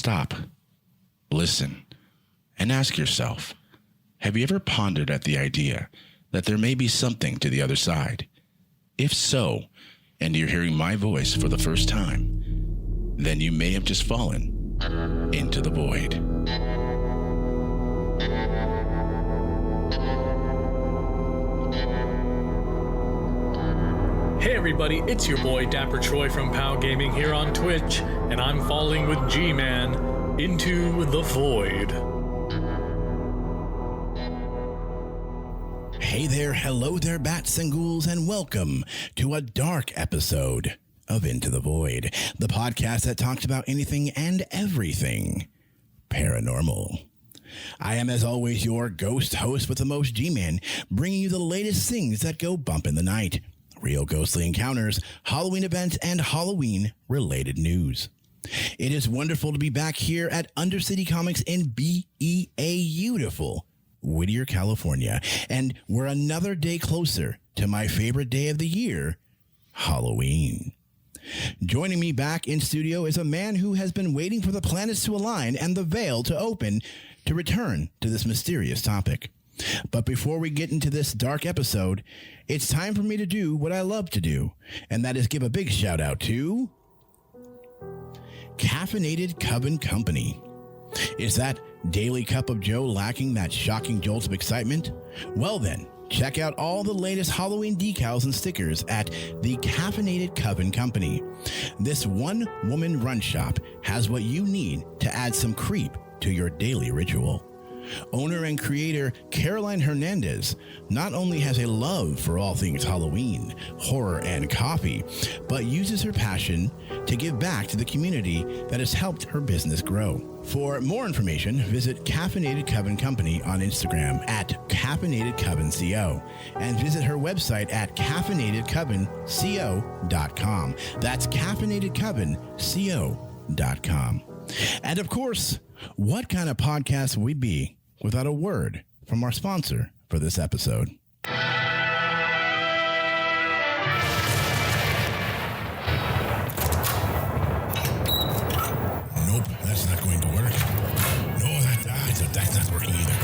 stop, listen, and ask yourself, have you ever pondered at the idea that there may be something to the other side? If so, and you're hearing my voice for the first time, then you may have just fallen into the void. Hey everybody, it's your boy Dapper Troy from POW Gaming here on Twitch, and I'm falling with G-Man into the void. Hey there, hello there, bats and ghouls, and welcome to a dark episode of Into the Void, the podcast that talks about anything and everything paranormal. I am, as always, your ghost host with the most G-Man, bringing you the latest things that go bump in the night. Real ghostly encounters, Halloween events, and Halloween-related news. It is wonderful to be back here at Undercity Comics in beautiful Whittier, California, and we're another day closer to my favorite day of the year, Halloween. Joining me back in studio is a man who has been waiting for the planets to align and the veil to open to return to this mysterious topic. But before we get into this dark episode, it's time for me to do what I love to do, and that is give a big shout out to Caffeinated Coven Company. Is that daily cup of joe lacking that shocking jolt of excitement? Well then, check out all the latest Halloween decals and stickers at the Caffeinated Coven Company. This one-woman run shop has what you need to add some creep to your daily ritual. Owner and creator Caroline Hernandez not only has a love for all things Halloween, horror, and coffee, but uses her passion to give back to the community that has helped her business grow. For more information, visit Caffeinated Coven Company on Instagram at CaffeinatedCovenCO and visit her website at caffeinatedcovenco.com. That's caffeinatedcovenco.com. And of course, what kind of podcast would we be without a word from our sponsor for this episode? Nope, that's not going to work. No, that's not working either.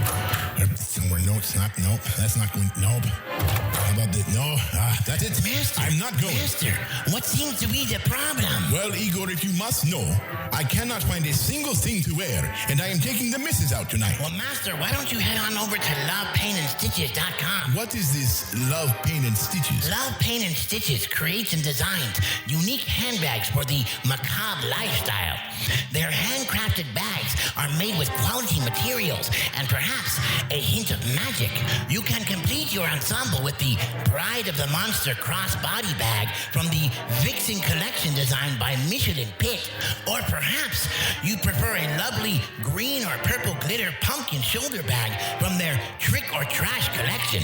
No, it's not. Nope, that's not going. Nope. How about this? No, that's it. Master, I'm not going. Master, what seems to be the problem? Well, Igor, if you must know, I cannot find a single thing to wear, and I am taking the missus out tonight. Well, Master, why don't you head on over to lovepaintandstitches.com? What is this Love, Paint, and Stitches? Love Paint and Stitches creates and designs unique handbags for the macabre lifestyle. Their handcrafted bags are made with quality materials and perhaps a hint of magic. You can complete your ensemble with the Bride of the Monster crossbody bag from the Vixen collection designed by Michelin Pitt. Or perhaps you prefer a lovely green or purple glitter pumpkin shoulder bag from their Trick or Trash collection.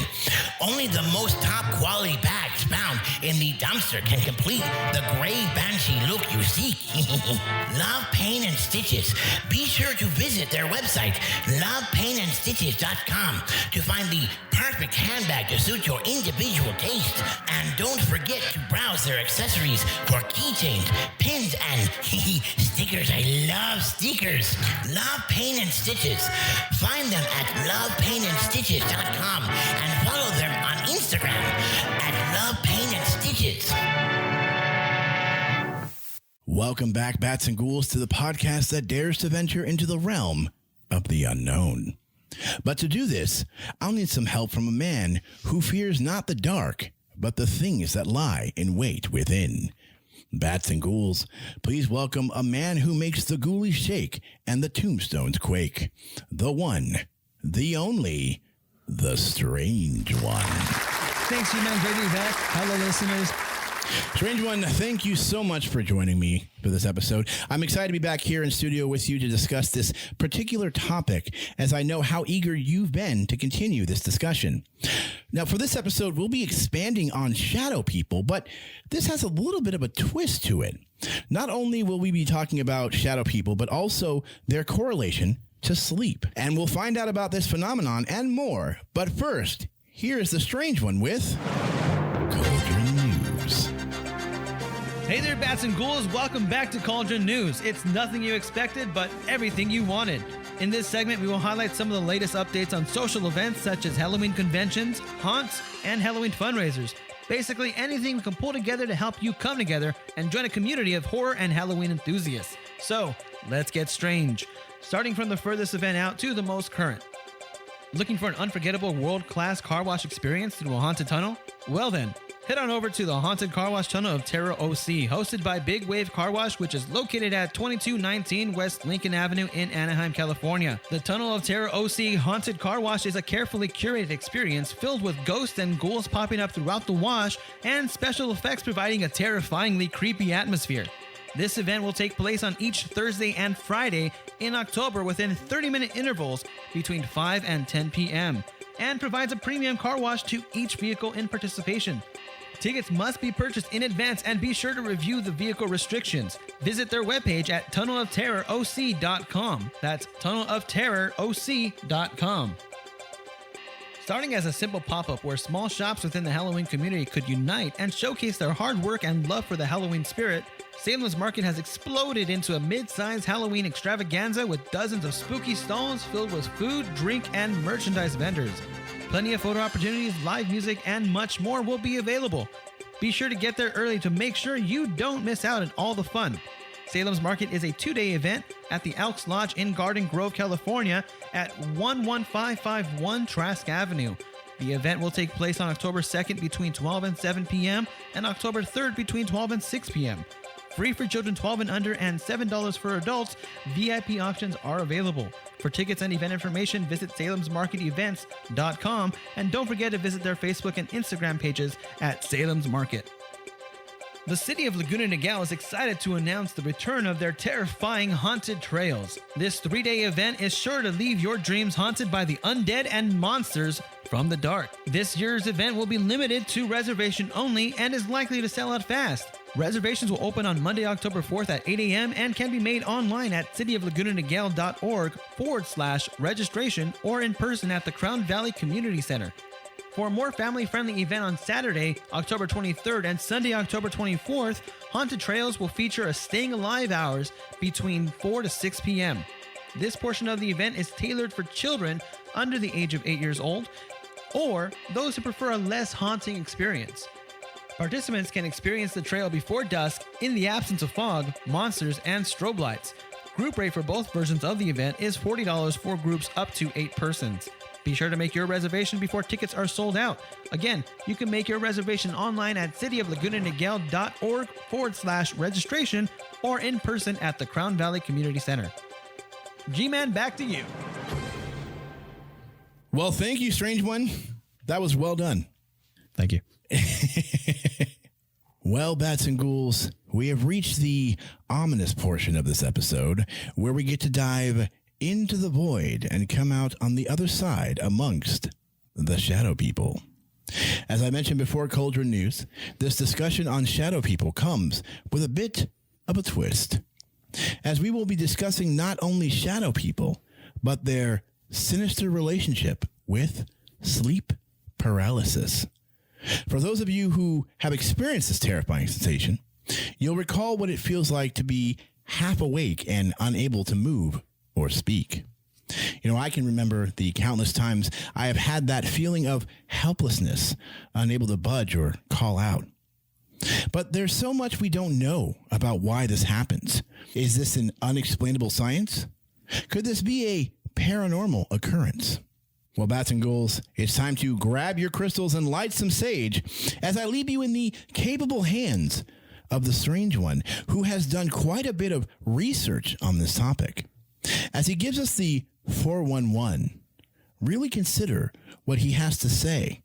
Only the most top quality bags found in the dumpster can complete the gray banshee look you seek. Love Paint and Stitches. Be sure to visit their website, lovepaintandstitches.com, to find the perfect handbag to suit your individual taste. And don't forget to browse their accessories for keychains, pins, and stickers. I love stickers. Love Paint and Stitches. Find them at lovepaintandstitches.com and follow them on Instagram at Love Paint and Stitches. Welcome back, bats and ghouls, to the podcast that dares to venture into the realm of the unknown. But to do this, I'll need some help from a man who fears not the dark, but the things that lie in wait within. Bats and ghouls, please welcome a man who makes the ghoulies shake and the tombstones quake. The one, the only, the StrangeOne. Thanks, G-Man. Great to be back. Hello, listeners. StrangeOne, thank you so much for joining me for this episode. I'm excited to be back here in studio with you to discuss this particular topic, as I know how eager you've been to continue this discussion. Now, for this episode, we'll be expanding on shadow people, but this has a little bit of a twist to it. Not only will we be talking about shadow people, but also their correlation to sleep. And we'll find out about this phenomenon and more. But first, here is the StrangeOne with Cauldron News. Hey there, bats and ghouls. Welcome back to Cauldron News. It's nothing you expected, but everything you wanted. In this segment, we will highlight some of the latest updates on social events such as Halloween conventions, haunts, and Halloween fundraisers. Basically, anything we can pull together to help you come together and join a community of horror and Halloween enthusiasts. So, let's get strange. Starting from the furthest event out to the most current. Looking for an unforgettable world-class car wash experience through a haunted tunnel? Well then, head on over to the Haunted Car Wash Tunnel of Terror OC, hosted by Big Wave Car Wash, which is located at 2219 West Lincoln Avenue in Anaheim, California. The Tunnel of Terror OC Haunted Car Wash is a carefully curated experience filled with ghosts and ghouls popping up throughout the wash and special effects providing a terrifyingly creepy atmosphere. This event will take place on each Thursday and Friday in October within 30-minute intervals between 5 and 10 p.m. and provides a premium car wash to each vehicle in participation. Tickets must be purchased in advance and be sure to review the vehicle restrictions. Visit their webpage at tunnelofterroroc.com. That's tunnelofterroroc.com. Starting as a simple pop-up where small shops within the Halloween community could unite and showcase their hard work and love for the Halloween spirit, Salem's Market has exploded into a mid-sized Halloween extravaganza with dozens of spooky stalls filled with food, drink, and merchandise vendors. Plenty of photo opportunities, live music, and much more will be available. Be sure to get there early to make sure you don't miss out on all the fun. Salem's Market is a 2-day event at the Elks Lodge in Garden Grove, California at 11551 Trask Avenue. The event will take place on October 2nd between 12 and 7 p.m. and October 3rd between 12 and 6 p.m. Free for children 12 and under and $7 for adults, VIP options are available. For tickets and event information, visit salemsmarketevents.com and don't forget to visit their Facebook and Instagram pages at Salem's Market. The city of Laguna Niguel is excited to announce the return of their terrifying haunted trails. This 3-day event is sure to leave your dreams haunted by the undead and monsters from the dark. This year's event will be limited to reservation only and is likely to sell out fast. Reservations will open on Monday, October 4th at 8 a.m. and can be made online at cityoflagunaniguel.org/registration or in person at the Crown Valley Community Center. For a more family-friendly event on Saturday, October 23rd and Sunday, October 24th, Haunted Trails will feature a Staying Alive hours between 4 to 6 p.m. This portion of the event is tailored for children under the age of 8 years old or those who prefer a less haunting experience. Participants can experience the trail before dusk in the absence of fog, monsters, and strobe lights. Group rate for both versions of the event is $40 for groups up to 8 persons. Be sure to make your reservation before tickets are sold out. Again, you can make your reservation online at cityoflagunaniguel.org/registration or in person at the Crown Valley Community Center. G-Man, back to you. Well, thank you, StrangeOne. That was well done. Thank you. Well, bats and ghouls, we have reached the ominous portion of this episode where we get to dive into the void and come out on the other side amongst the shadow people. As I mentioned before, Cauldron News, this discussion on shadow people comes with a bit of a twist, as we will be discussing not only shadow people, but their sinister relationship with sleep paralysis. For those of you who have experienced this terrifying sensation, you'll recall what it feels like to be half awake and unable to move or speak. You know, I can remember the countless times I have had that feeling of helplessness, unable to budge or call out. But there's so much we don't know about why this happens. Is this an unexplainable science? Could this be a paranormal occurrence? Well, bats and ghouls, it's time to grab your crystals and light some sage as I leave you in the capable hands of the StrangeOne, who has done quite a bit of research on this topic. As he gives us the 411, really consider what he has to say.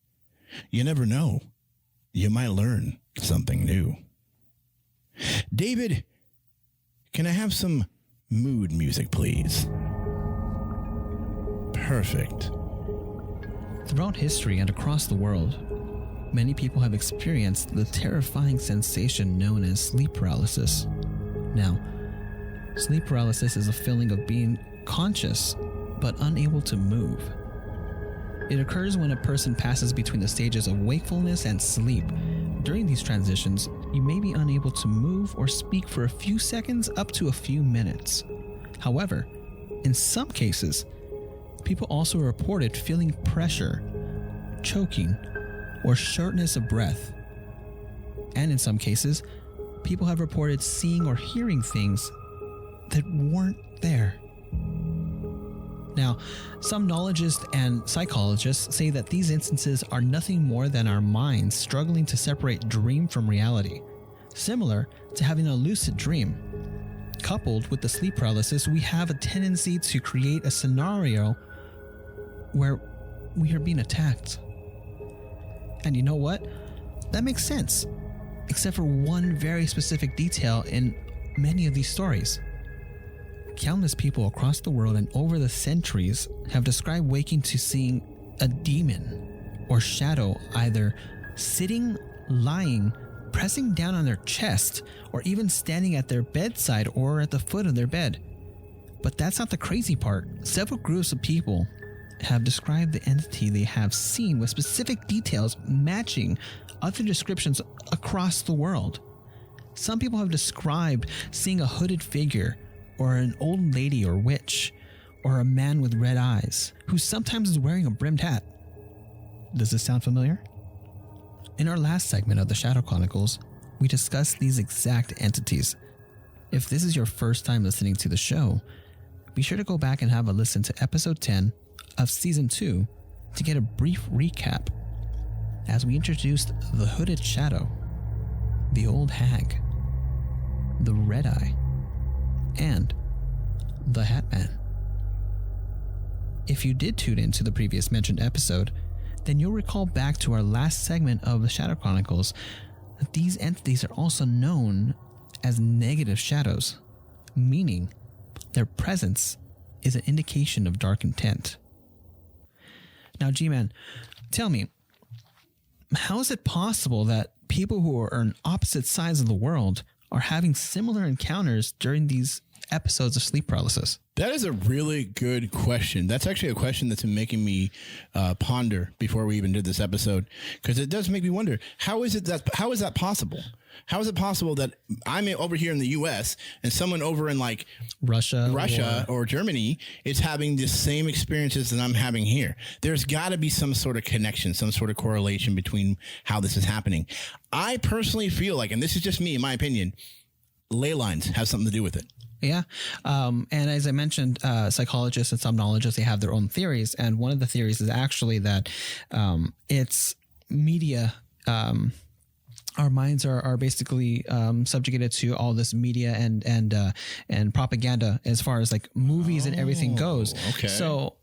You never know. You might learn something new. David, can I have some mood music, please? Perfect. Throughout history and across the world, many people have experienced the terrifying sensation known as sleep paralysis. Now, sleep paralysis is a feeling of being conscious but unable to move. It occurs when a person passes between the stages of wakefulness and sleep, during these transitions, you may be unable to move or speak for a few seconds up to a few minutes. However, in some cases, people also reported feeling pressure, choking, or shortness of breath. And in some cases, people have reported seeing or hearing things that weren't there. Now, some neurologists and psychologists say that these instances are nothing more than our minds struggling to separate dream from reality, similar to having a lucid dream. Coupled with the sleep paralysis, we have a tendency to create a scenario where we are being attacked. And you know what? That makes sense, except for one very specific detail in many of these stories. Countless people across the world and over the centuries have described waking to seeing a demon or shadow either sitting, lying, pressing down on their chest, or even standing at their bedside or at the foot of their bed. But that's not the crazy part. Several groups of people have described the entity they have seen with specific details matching other descriptions across the world. Some people have described seeing a hooded figure, or an old lady or witch, or a man with red eyes, who sometimes is wearing a brimmed hat. Does this sound familiar? In our last segment of the Shadow Chronicles, we discussed these exact entities. If this is your first time listening to the show, be sure to go back and have a listen to episode 10 of season 2 to get a brief recap as we introduced the Hooded Shadow, the Old Hag, the Red Eye, and the Hatman. If you did tune in to the previous mentioned episode, then you'll recall back to our last segment of the Shadow Chronicles that these entities are also known as negative shadows, meaning their presence is an indication of dark intent. Now, G-Man, tell me, how is it possible that people who are on opposite sides of the world are having similar encounters during these episodes of sleep paralysis? That is a really good question. That's actually a question that's been making me ponder before we even did this episode, because it does make me wonder, how is that possible? How is it possible that I'm over here in the U.S. and someone over in like Russia or Germany is having the same experiences that I'm having here? There's got to be some sort of connection, some sort of correlation between how this is happening. I personally feel like, and this is just me, in my opinion, ley lines have something to do with it. Yeah. And as I mentioned, psychologists and somnologists, they have their own theories. And one of the theories is actually that it's media. Our minds are basically subjugated to all this media and propaganda as far as like movies and everything goes. Okay. So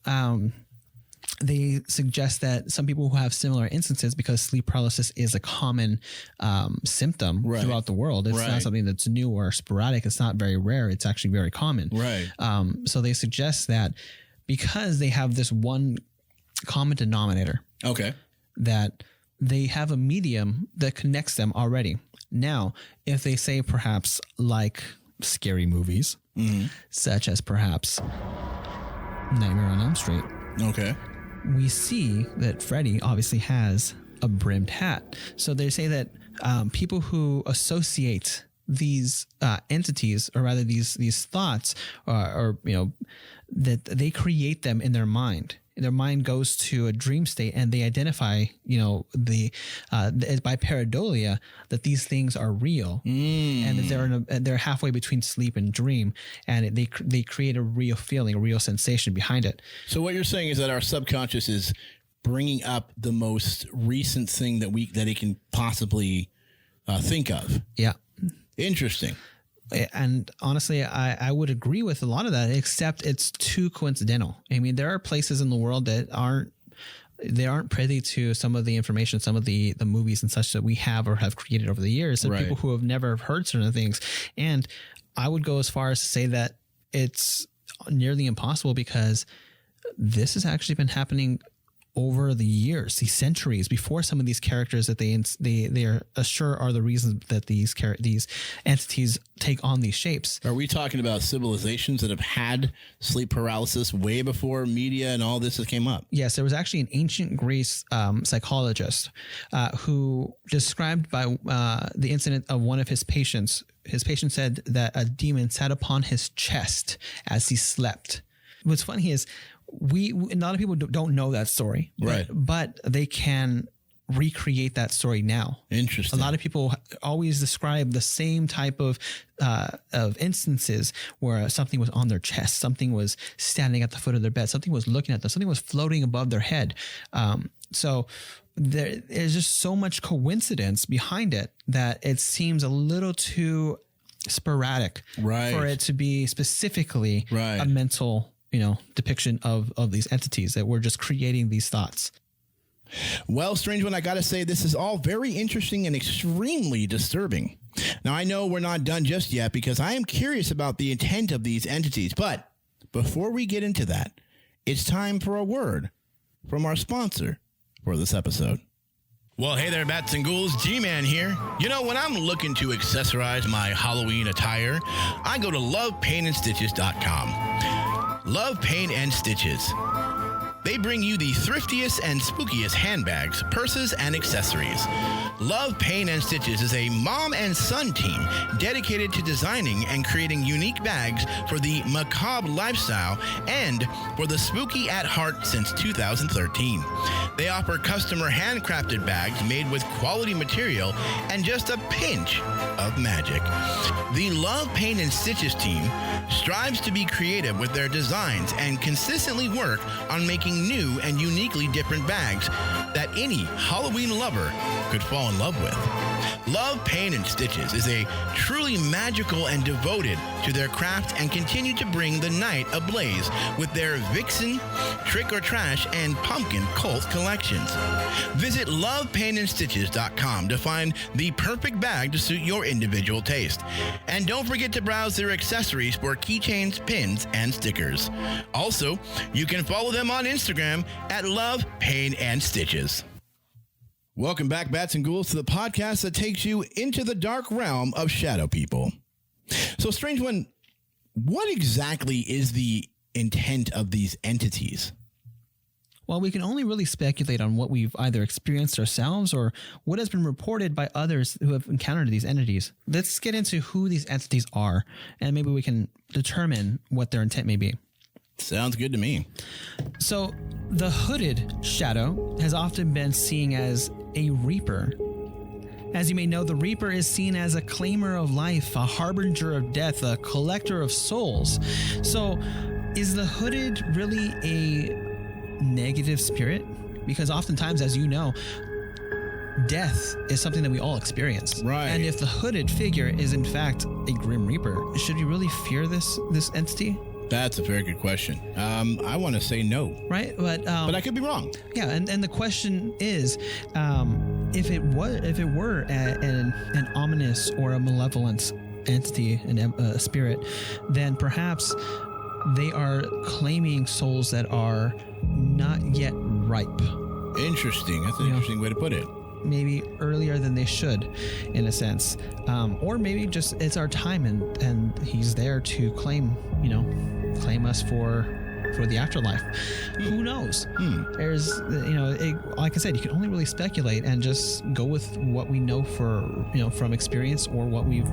they suggest that some people who have similar instances, because sleep paralysis is a common symptom throughout the world. It's not something that's new or sporadic. It's not very rare. It's actually very common. Right. So they suggest that because they have this one common denominator. Okay. That they have a medium that connects them already. Now, if they say perhaps like scary movies, such as perhaps Nightmare on Elm Street. Okay. We see that Freddy obviously has a brimmed hat. So they say that people who associate these entities, or rather these thoughts, or that they create them in their mind. Their mind goes to a dream state, and they identify, by pareidolia, that these things are real, and that they're halfway between sleep and dream, and they create a real feeling, a real sensation behind it. So what you're saying is that our subconscious is bringing up the most recent thing that it can possibly think of. Yeah. Interesting. And honestly, I would agree with a lot of that, except it's too coincidental. I mean, there are places in the world that aren't privy to some of the information, some of the movies and such that we have or have created over the years, and people who have never heard certain things. And I would go as far as to say that it's nearly impossible, because this has actually been happening over the years, these centuries before some of these characters that they are sure are the reason that these entities take on these shapes. Are we talking about civilizations that have had sleep paralysis way before media and all this came up? Yes, there was actually an ancient Greece psychologist who described by the incident of one of his patients. His patient said that a demon sat upon his chest as he slept. What's funny is a lot of people don't know that story, right? But they can recreate that story now. Interesting. A lot of people always describe the same type of instances where something was on their chest, something was standing at the foot of their bed, something was looking at them, something was floating above their head. So there's just so much coincidence behind it that it seems a little too sporadic for it to be specifically a mental, depiction of these entities, that we're just creating these thoughts. Well, StrangeOne, I got to say, this is all very interesting and extremely disturbing. Now, I know we're not done just yet because I am curious about the intent of these entities. But before we get into that, it's time for a word from our sponsor for this episode. Well, hey there, Bats and Ghouls, G-Man here. When I'm looking to accessorize my Halloween attire, I go to lovepaintandstitches.com. Love Paint and Stitches. They bring you the thriftiest and spookiest handbags, purses, and accessories. Love Paint and Stitches is a mom and son team dedicated to designing and creating unique bags for the macabre lifestyle and for the spooky at heart since 2013. They offer customer handcrafted bags made with quality material and just a pinch of magic. The Love Paint and Stitches team strives to be creative with their designs and consistently work on making new and uniquely different bags that any Halloween lover could fall in love with. Love Paint and Stitches is a truly magical and devoted to their craft and continue to bring the night ablaze with their Vixen, Trick or Trash, and Pumpkin Cult collections. Visit lovepaintandstitches.com to find the perfect bag to suit your individual taste. And don't forget to browse their accessories for keychains, pins, and stickers. Also, you can follow them on Instagram at Love Paint and Stitches. Welcome back, Bats and Ghouls, to the podcast that takes you into the dark realm of shadow people. So, StrangeOne, what exactly is the intent of these entities? Well, we can only really speculate on what we've either experienced ourselves or what has been reported by others who have encountered these entities. Let's get into who these entities are, and maybe we can determine what their intent may be. Sounds good to me. So, the hooded shadow has often been seen as a reaper. As you may know, the reaper is seen as a claimer of life, a harbinger of death, a collector of souls. So, is the hooded really a negative spirit? Because oftentimes, as you know, death is something that we all experience. Right. And if the hooded figure is in fact a grim reaper, should we really fear this entity? That's a very good question. I want to say no. Right, but I could be wrong. Yeah, and the question is, if it were an ominous or a malevolent entity, a spirit, then perhaps they are claiming souls that are not yet ripe. Interesting. That's an interesting way to put it. Maybe earlier than they should, in a sense, or maybe just it's our time, and he's there to claim us for the afterlife. Who knows? There's like I said, you can only really speculate and just go with what we know from experience or what we've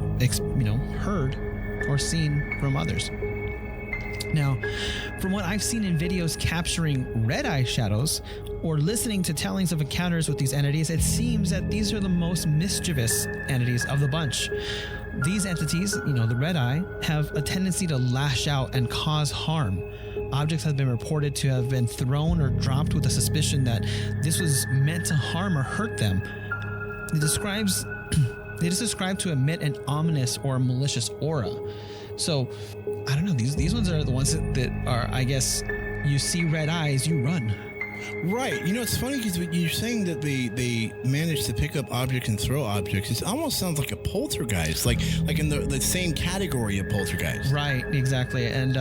heard or seen from others. Now, from what I've seen in videos capturing red-eye shadows or listening to tellings of encounters with these entities, it seems that these are the most mischievous entities of the bunch. These entities, the red-eye, have a tendency to lash out and cause harm. Objects have been reported to have been thrown or dropped with the suspicion that this was meant to harm or hurt them. It is described to emit an ominous or malicious aura. So, I don't know, these ones are the ones that are, I guess, you see red eyes, you run. Right. It's funny because you're saying that they manage to pick up objects and throw objects. It almost sounds like a poltergeist, like in the same category of poltergeist. Right, exactly. And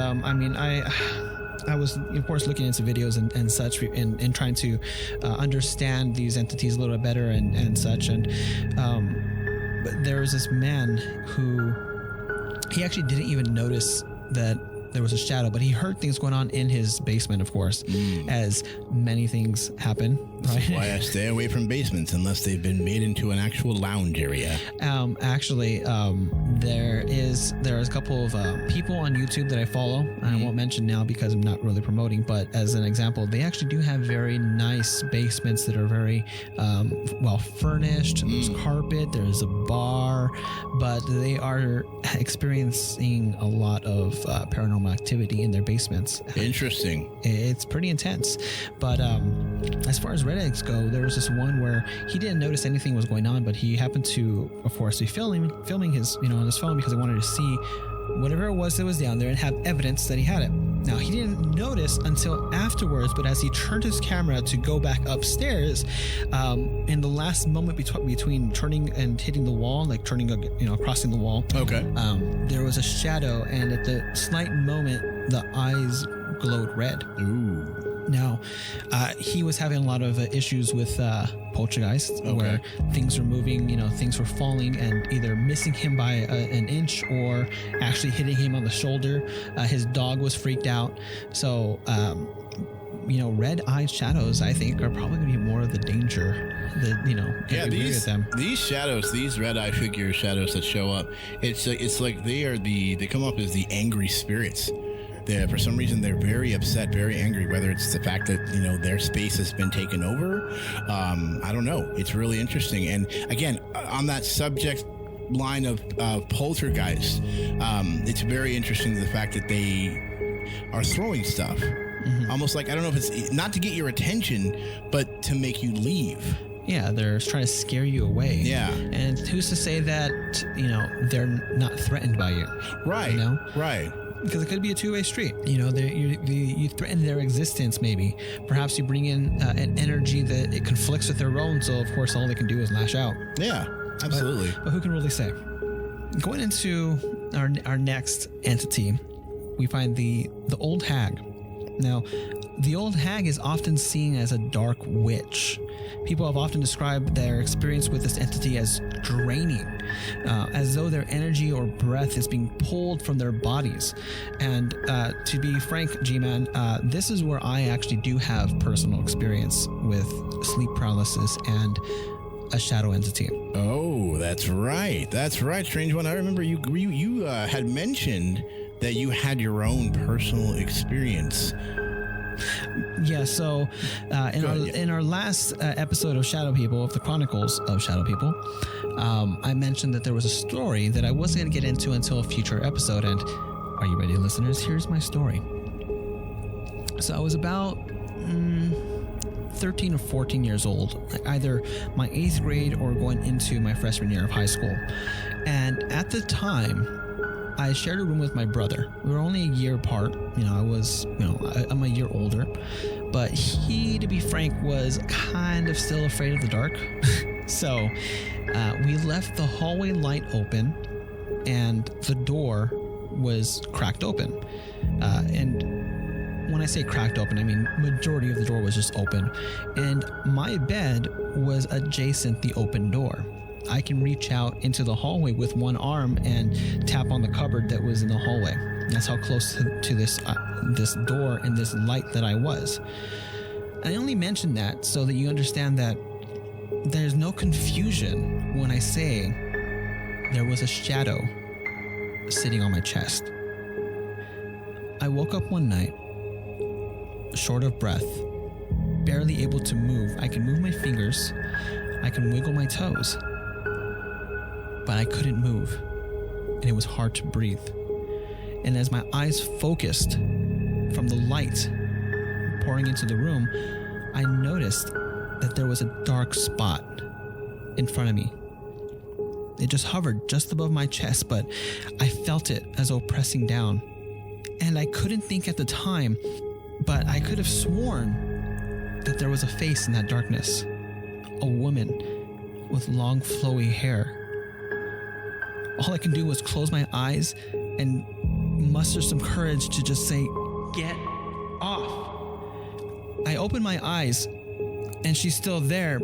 I was, of course, looking into videos and such, and trying to understand these entities a little bit better and such. And but there was this man who he actually didn't even notice that there was a shadow, but he heard things going on in his basement, of course, as many things happen. Right? That's why I stay away from basements unless they've been made into an actual lounge area. There is a couple of people on YouTube that I follow, and I won't mention now because I'm not really promoting, but as an example, they actually do have very nice basements that are very well furnished. There's carpet, there's a bar, but they are experiencing a lot of paranormal activity in their basements. Interesting. It's pretty intense. But as far as red eggs go, there was this one where he didn't notice anything was going on, but he happened to, of course, be filming his, on his phone because he wanted to see whatever it was that was down there and have evidence that he had it. Now, he didn't notice until afterwards, but as he turned his camera to go back upstairs, in the last moment between turning and hitting the wall, like turning, crossing the wall, Okay. there was a shadow, and at the slight moment, the eyes glowed red. Ooh. Now, he was having a lot of issues with poltergeists, where things were moving, things were falling and either missing him by an inch or actually hitting him on the shoulder. His dog was freaked out. So, red-eyed shadows, I think, are probably going to be more of the danger that, these shadows, these red-eye figure shadows that show up, it's like they come up as the angry spirits. For some reason, they're very upset, very angry, whether it's the fact that, their space has been taken over. I don't know. It's really interesting. And again, on that subject line of poltergeist, it's very interesting the fact that they are throwing stuff. Almost like, I don't know if it's not to get your attention, but to make you leave. Yeah, they're trying to scare you away. Yeah. And who's to say that, they're not threatened by you? Right. Right. Because it could be a two-way street. You threaten their existence, maybe. Perhaps you bring in an energy that it conflicts with their own, so of course all they can do is lash out. Yeah, absolutely. But who can really say? Going into our next entity, we find the Old Hag. Now, the Old Hag is often seen as a dark witch. People have often described their experience with this entity as draining, as though their energy or breath is being pulled from their bodies. And to be frank, G-Man, this is where I actually do have personal experience with sleep paralysis and a shadow entity. Oh, that's right. That's right, StrangeOne. I remember you had mentioned that you had your own personal experience. Yeah, so in our last episode of Shadow People, of the Chronicles of Shadow People, I mentioned that there was a story that I wasn't going to get into until a future episode. And are you ready, listeners? Here's my story. So I was about 13 or 14 years old, either my 8th grade or going into my freshman year of high school. And at the time, I shared a room with my brother. We were only a year apart. I'm a year older. But he, to be frank, was kind of still afraid of the dark. So we left the hallway light open and the door was cracked open. And when I say cracked open, I mean majority of the door was just open. And my bed was adjacent the open door. I can reach out into the hallway with one arm and tap on the cupboard that was in the hallway. That's how close to this door and this light that I was. I only mention that so that you understand that there's no confusion when I say there was a shadow sitting on my chest. I woke up one night, short of breath, barely able to move. I can move my fingers, I can wiggle my toes, but I couldn't move, and it was hard to breathe. And as my eyes focused from the light pouring into the room, I noticed that there was a dark spot in front of me. It just hovered just above my chest, but I felt it as though pressing down. And I couldn't think at the time, but I could have sworn that there was a face in that darkness. A woman with long flowy hair. All I can do was close my eyes and muster some courage to just say, "Get off. I opened my eyes and she's still there.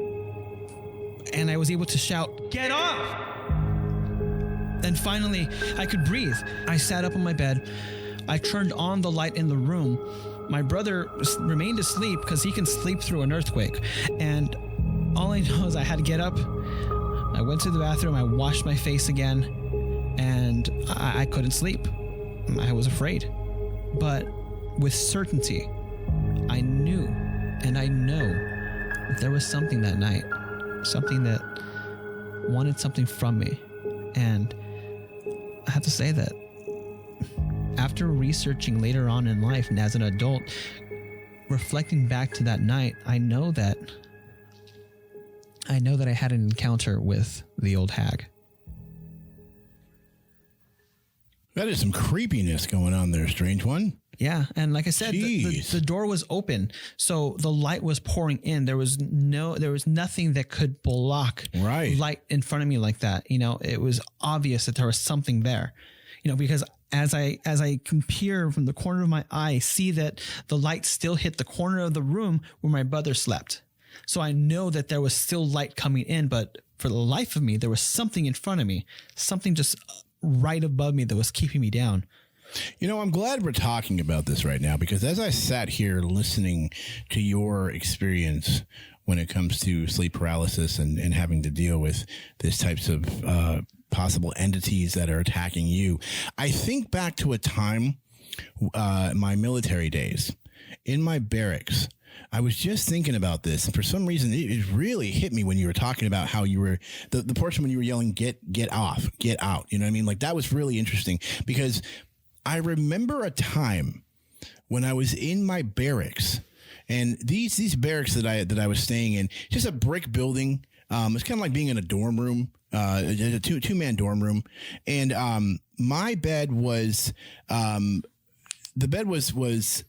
And I was able to shout, "Get off!" Then finally, I could breathe. I sat up on my bed. I turned on the light in the room. My brother remained asleep because he can sleep through an earthquake. And all I know is I had to get up. I went to the bathroom. I washed my face again. And I couldn't sleep. I was afraid. But with certainty, I knew and I know that there was something that night. Something that wanted something from me. And I have to say that after researching later on in life and as an adult, reflecting back to that night, I know that I had an encounter with the Old Hag. That is some creepiness going on there, Strange One. Yeah, and like I said, the door was open, so the light was pouring in. There was nothing that could block light in front of me like that. You know, it was obvious that there was something there. You know, because as I can peer from the corner of my eye, see that the light still hit the corner of the room where my brother slept. So I know that there was still light coming in, but for the life of me, there was something in front of me, something just right above me that was keeping me down. You know, I'm glad we're talking about this right now, because as I sat here listening to your experience when it comes to sleep paralysis and having to deal with these types of possible entities that are attacking you, I think back to a time, my military days, in my barracks. I was just thinking about this, and for some reason, it really hit me when you were talking about how you were the portion when you were yelling, "Get off, get out." You know what I mean? Like, that was really interesting, because I remember a time when I was in my barracks, and these barracks that I was staying in, just a brick building. It's kind of like being in a dorm room, a two-man dorm room, and my bed was the bed was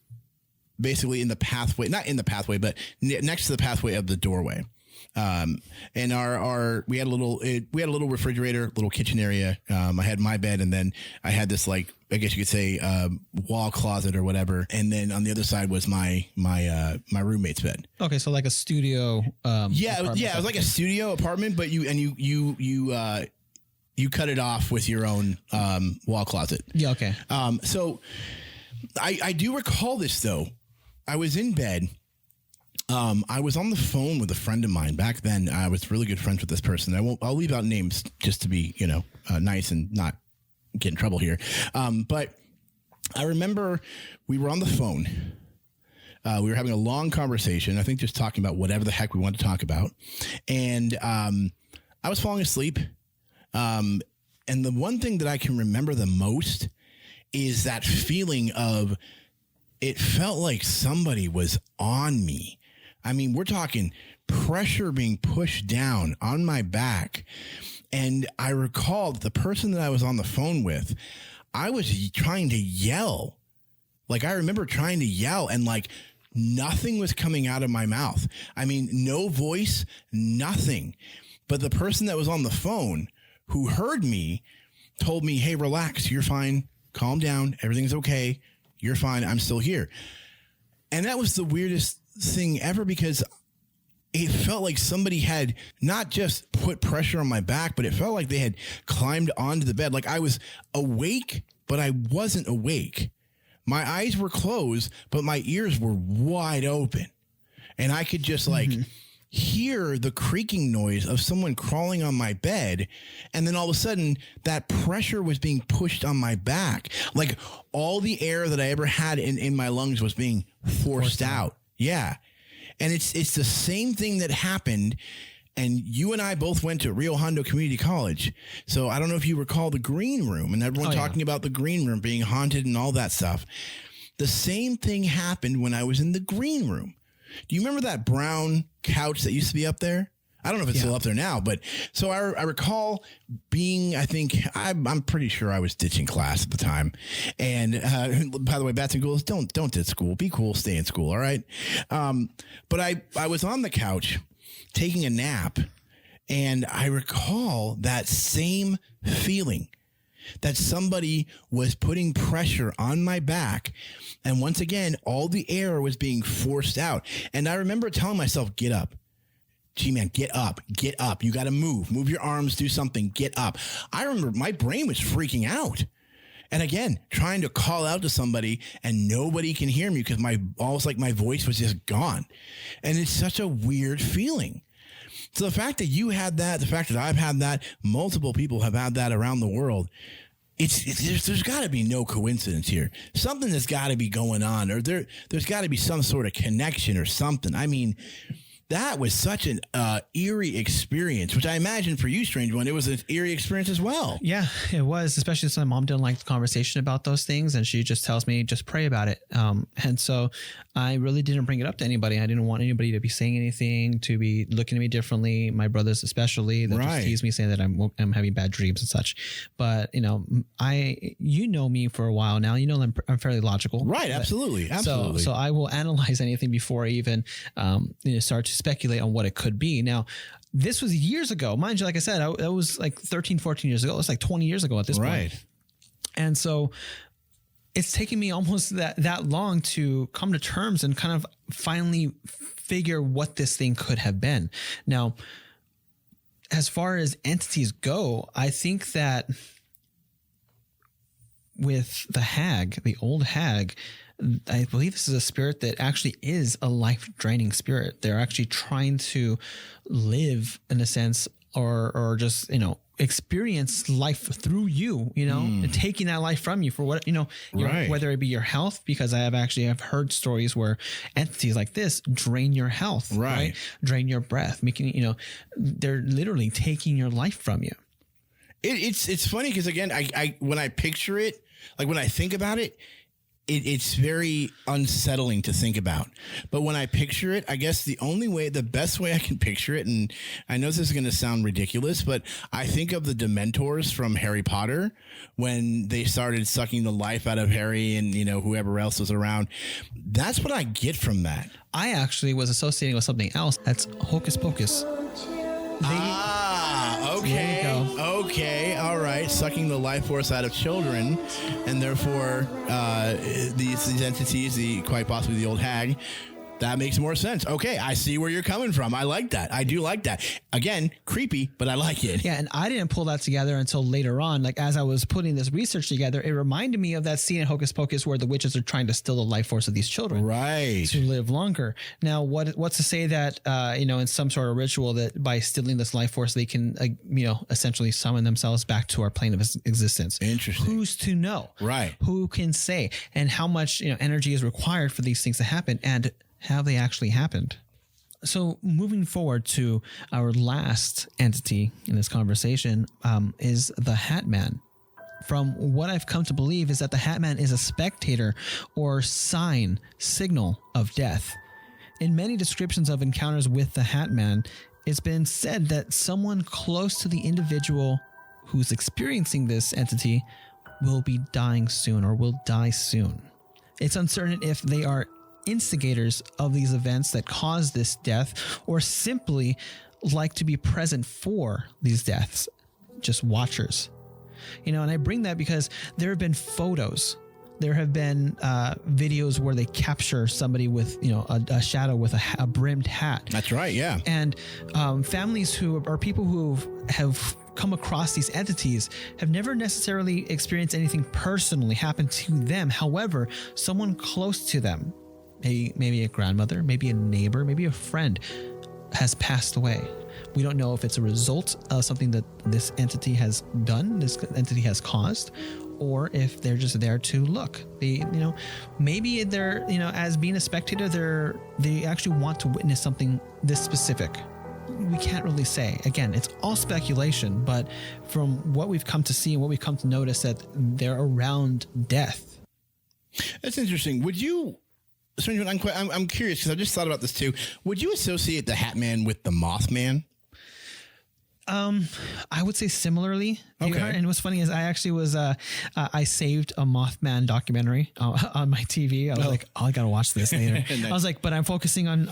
basically in the pathway, not in the pathway, but next to the pathway of the doorway. And we had a little refrigerator, little kitchen area. I had my bed, and then I had this, like, I guess you could say, wall closet or whatever. And then on the other side was my roommate's bed. Okay. So like a studio. It was like a studio apartment, but you cut it off with your own, wall closet. Yeah. Okay. So I do recall this though. I was in bed. I was on the phone with a friend of mine back then. I was really good friends with this person. I'll leave out names just to be, nice and not get in trouble here. But I remember we were on the phone. We were having a long conversation, I think just talking about whatever the heck we wanted to talk about. And I was falling asleep. And the one thing that I can remember the most is that feeling of, it felt like somebody was on me. I mean, we're talking pressure being pushed down on my back. And I recall that the person that I was on the phone with, I was trying to yell. Like, I remember trying to yell, and like nothing was coming out of my mouth. I mean, no voice, nothing. But the person that was on the phone who heard me told me, "Hey, relax. You're fine. Calm down. Everything's okay. You're fine. I'm still here." And that was the weirdest thing ever, because it felt like somebody had not just put pressure on my back, but it felt like they had climbed onto the bed. Like, I was awake, but I wasn't awake. My eyes were closed, but my ears were wide open. And I could just hear the creaking noise of someone crawling on my bed. And then all of a sudden, that pressure was being pushed on my back. Like, all the air that I ever had in my lungs was being forced out. Yeah. And it's the same thing that happened. And you and I both went to Rio Hondo Community College. So I don't know if you recall the green room and everyone talking about the green room being haunted and all that stuff. The same thing happened when I was in the green room. Do you remember that brown couch that used to be up there? I don't know if it's still up there now, but so I recall being, I'm pretty sure I was ditching class at the time. And by the way, bats and ghouls, don't ditch school. Be cool. Stay in school. All right. But I was on the couch taking a nap, and I recall that same feeling. that somebody was putting pressure on my back. And once again, all the air was being forced out. And I remember telling myself, get up. G-Man, get up. You got to move your arms, do something, get up. I remember my brain was freaking out. And again, trying to call out to somebody and nobody can hear me because almost like my voice was just gone. And it's such a weird feeling. So the fact that you had that, the fact that I've had that, multiple people have had that around the world, there's got to be no coincidence here. Something has got to be going on, or there's got to be some sort of connection or something. I mean, that was such an eerie experience, which I imagine for you, StrangeOne, it was an eerie experience as well. Yeah, it was, especially since my mom didn't like the conversation about those things. And she just tells me, just pray about it. And so I really didn't bring it up to anybody. I didn't want anybody to be saying anything, to be looking at me differently. My brothers, especially, that just tease me, saying that I'm having bad dreams and such. But, you know me for a while now. You know, I'm fairly logical. Right. Absolutely. So I will analyze anything before I even start to speculate on what it could be. Now, this was years ago. Mind you, like I said, that was like 13, 14 years ago. It was like 20 years ago at this point. And so it's taken me almost that long to come to terms and kind of finally figure what this thing could have been. Now, as far as entities go, I think that with the hag, the old hag, I believe this is a spirit that actually is a life-draining spirit. They're actually trying to live in a sense, or just, experience life through you, and taking that life from you for what, whether it be your health, because I've heard stories where entities like this drain your health, right? Drain your breath, making, they're literally taking your life from you. It's funny because, again, I when I picture it, like when I think about it, it's very unsettling to think about. But when I picture it, I guess the best way I can picture it, and I know this is going to sound ridiculous, but I think of the Dementors from Harry Potter when they started sucking the life out of Harry and, whoever else was around. That's what I get from that. I actually was associating with something else. That's Hocus Pocus. Okay. There you go. Okay. All right. Sucking the life force out of children, and therefore these entities, quite possibly the old hag. That makes more sense. Okay, I see where you're coming from. I like that. I do like that. Again, creepy, but I like it. Yeah, and I didn't pull that together until later on. Like, as I was putting this research together, it reminded me of that scene in Hocus Pocus where the witches are trying to steal the life force of these children. Right. To live longer. Now, what's to say that, in some sort of ritual, that by stealing this life force, they can, essentially summon themselves back to our plane of existence? Interesting. Who's to know? Right. Who can say? And how much, energy is required for these things to happen? And have they actually happened? So moving forward to our last entity in this conversation is the Hatman. From what I've come to believe is that the Hatman is a spectator or signal of death. In many descriptions of encounters with the Hatman, it's been said that someone close to the individual who's experiencing this entity will be dying soon or will die soon. It's uncertain if they are instigators of these events that cause this death, or simply like to be present for these deaths, just watchers. And I bring that because there have been photos, there have been videos where they capture somebody with a shadow with a brimmed hat. That's right. Yeah. And families who are people who have come across these entities have never necessarily experienced anything personally happen to them. However, someone close to them, maybe a grandmother, maybe a neighbor, maybe a friend, has passed away. We don't know if it's a result of something that this entity has done, this entity has caused, or if they're just there to look. Maybe they're, as being a spectator, they actually want to witness something this specific. We can't really say. Again, it's all speculation, but from what we've come to see and what we've come to notice, that they're around death. That's interesting. Would you... I'm curious because I just thought about this too. Would you associate the Hatman with the Mothman? I would say similarly. Okay. And what's funny is I actually was, I saved a Mothman documentary on my TV. I was like, I got to watch this later. I was like, but I'm focusing on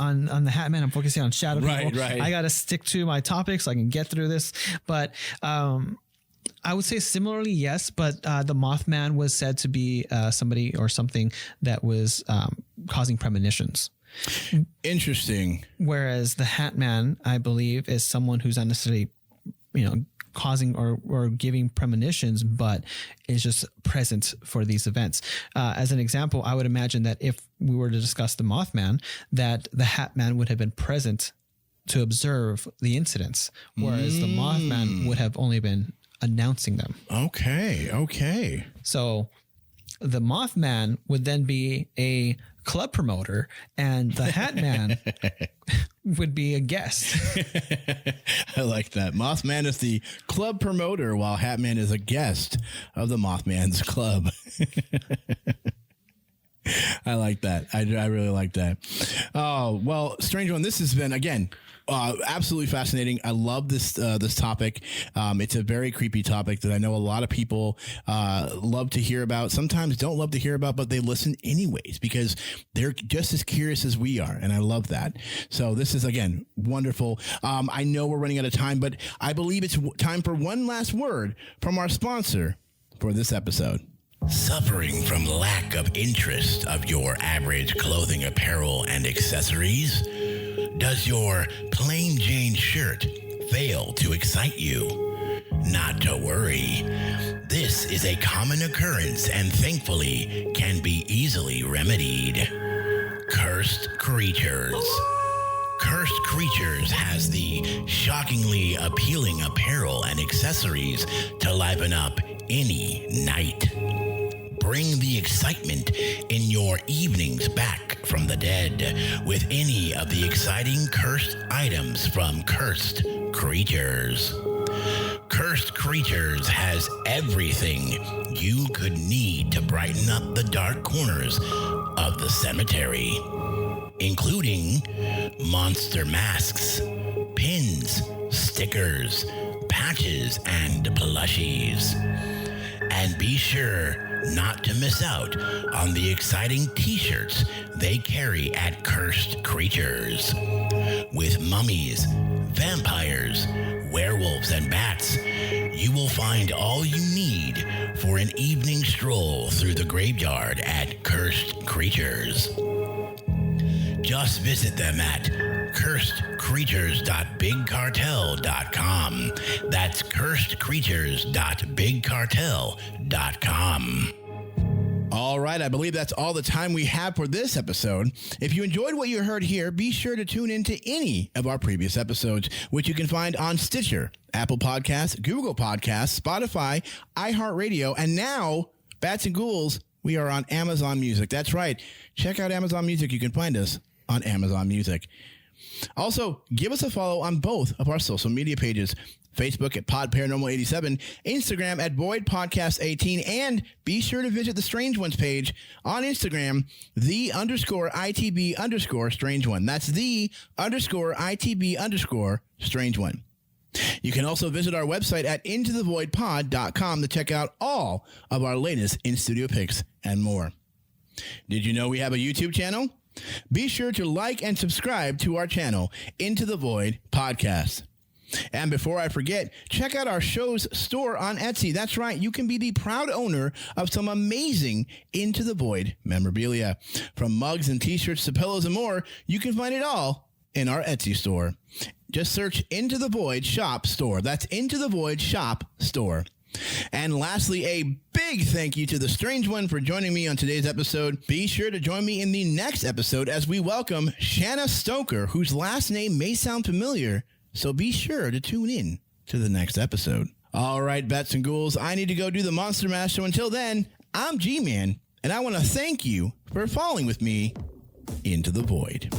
the Hatman. I'm focusing on shadow people. Right. I got to stick to my topics so I can get through this. But, I would say similarly, yes, but the Mothman was said to be somebody or something that was causing premonitions. Interesting. Whereas the Hatman, I believe, is someone who's not necessarily, causing or giving premonitions, but is just present for these events. As an example, I would imagine that if we were to discuss the Mothman, that the Hatman would have been present to observe the incidents, whereas the Mothman would have only been announcing them. Okay. So the Mothman would then be a club promoter, and the Hatman would be a guest. I like that. Mothman is the club promoter, while Hatman is a guest of the Mothman's club. I like that. I really like that. Oh, well, StrangeOne, this has been, again, absolutely fascinating. I love this topic. It's a very creepy topic that I know a lot of people love to hear about. Sometimes don't love to hear about, but they listen anyways because they're just as curious as we are, and I love that. So this is, again, wonderful. I know we're running out of time, but I believe it's time for one last word from our sponsor for this episode. Suffering from lack of interest of your average clothing, apparel, and accessories? Does your plain Jane shirt fail to excite you? Not to worry. This is a common occurrence and thankfully can be easily remedied. Cursed Creatures. Cursed Creatures has the shockingly appealing apparel and accessories to liven up any night. Bring the excitement in your evenings back from the dead with any of the exciting cursed items from Cursed Creatures. Cursed Creatures has everything you could need to brighten up the dark corners of the cemetery, including monster masks, pins, stickers, patches, and plushies. And be sure not to miss out on the exciting t-shirts they carry at Cursed Creatures. With mummies, vampires, werewolves, and bats, you will find all you need for an evening stroll through the graveyard at Cursed Creatures. Just visit them at cursedcreatures.bigcartel.com. That's cursedcreatures.bigcartel.com. All right, I believe that's all the time we have for this episode. If you enjoyed what you heard here, be sure to tune into any of our previous episodes, which you can find on Stitcher, Apple Podcasts, Google Podcasts, Spotify, iHeartRadio, and now, Bats and Ghouls, we are on Amazon Music. That's right. Check out Amazon Music. You can find us on Amazon Music. Also, give us a follow on both of our social media pages. Facebook at Pod Paranormal 87, Instagram at Void Podcast 18, and be sure to visit the StrangeOne's page on Instagram, _ITB_StrangeOne. That's _ITB_StrangeOne. You can also visit our website at intothevoidpod.com to check out all of our latest in-studio picks and more. Did you know we have a YouTube channel? Be sure to like and subscribe to our channel, Into the Void Podcast. And before I forget, check out our show's store on Etsy. That's right, you can be the proud owner of some amazing Into the Void memorabilia. From mugs and t-shirts to pillows and more, you can find it all in our Etsy store. Just search Into the Void Shop Store. That's Into the Void Shop Store. And lastly, a big thank you to the StrangeOne for joining me on today's episode. Be sure to join me in the next episode as we welcome Shanna Stoker, whose last name may sound familiar, so be sure to tune in to the next episode. All right, Bats and Ghouls, I need to go do the Monster Mash, so until then, I'm G-Man, and I want to thank you for falling with me into the void.